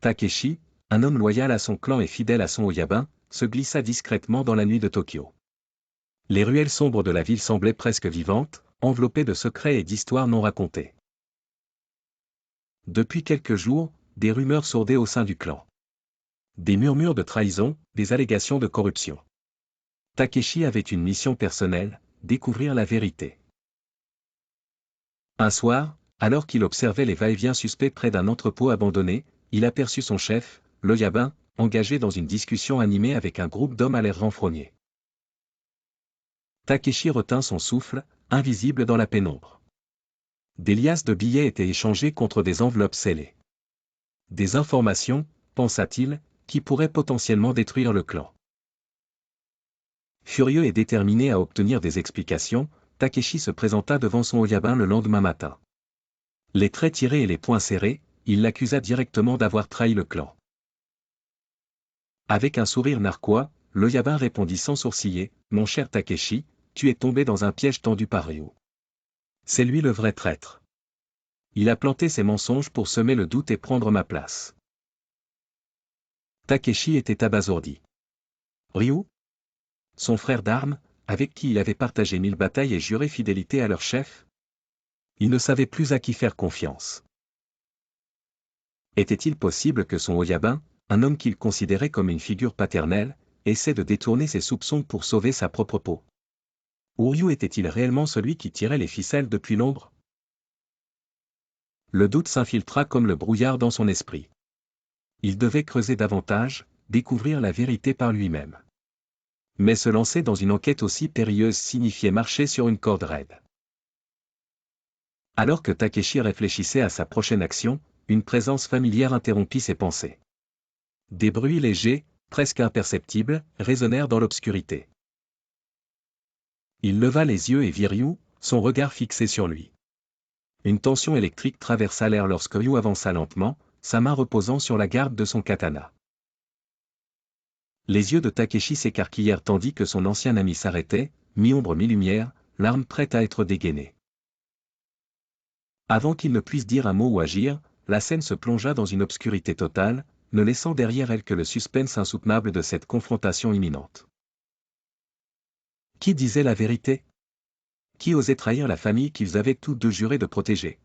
Takeshi, un homme loyal à son clan et fidèle à son Oyabun, se glissa discrètement dans la nuit de Tokyo. Les ruelles sombres de la ville semblaient presque vivantes, enveloppées de secrets et d'histoires non racontées. Depuis quelques jours, des rumeurs sourdaient au sein du clan. Des murmures de trahison, des allégations de corruption. Takeshi avait une mission personnelle, découvrir la vérité. Un soir, alors qu'il observait les va-et-vient suspects près d'un entrepôt abandonné, il aperçut son chef, l'Oyabun, engagé dans une discussion animée avec un groupe d'hommes à l'air renfrogné. Takeshi retint son souffle, invisible dans la pénombre. Des liasses de billets étaient échangées contre des enveloppes scellées. Des informations, pensa-t-il, qui pourraient potentiellement détruire le clan. Furieux et déterminé à obtenir des explications, Takeshi se présenta devant son Oyabun le lendemain matin. Les traits tirés et les poings serrés, il l'accusa directement d'avoir trahi le clan. Avec un sourire narquois, l'Oyabun répondit sans sourciller, « Mon cher Takeshi, tu es tombé dans un piège tendu par Ryu. C'est lui le vrai traître. Il a planté ses mensonges pour semer le doute et prendre ma place. » Takeshi était abasourdi. Ryu, son frère d'armes, avec qui il avait partagé 1000 batailles et juré fidélité à leur chef? Il ne savait plus à qui faire confiance. Était-il possible que son Oyabun, un homme qu'il considérait comme une figure paternelle, essaie de détourner ses soupçons pour sauver sa propre peau? Ou Ryu était-il réellement celui qui tirait les ficelles depuis l'ombre? Le doute s'infiltra comme le brouillard dans son esprit. Il devait creuser davantage, découvrir la vérité par lui-même. Mais se lancer dans une enquête aussi périlleuse signifiait marcher sur une corde raide. Alors que Takeshi réfléchissait à sa prochaine action, une présence familière interrompit ses pensées. Des bruits légers, presque imperceptibles, résonnèrent dans l'obscurité. Il leva les yeux et vit Ryu, son regard fixé sur lui. Une tension électrique traversa l'air lorsque Ryu avança lentement, sa main reposant sur la garde de son katana. Les yeux de Takeshi s'écarquillèrent tandis que son ancien ami s'arrêtait, mi-ombre mi-lumière, l'arme prête à être dégainée. Avant qu'il ne puisse dire un mot ou agir, la scène se plongea dans une obscurité totale, ne laissant derrière elle que le suspense insoutenable de cette confrontation imminente. Qui disait la vérité? Qui osait trahir la famille qu'ils avaient tous deux juré de protéger?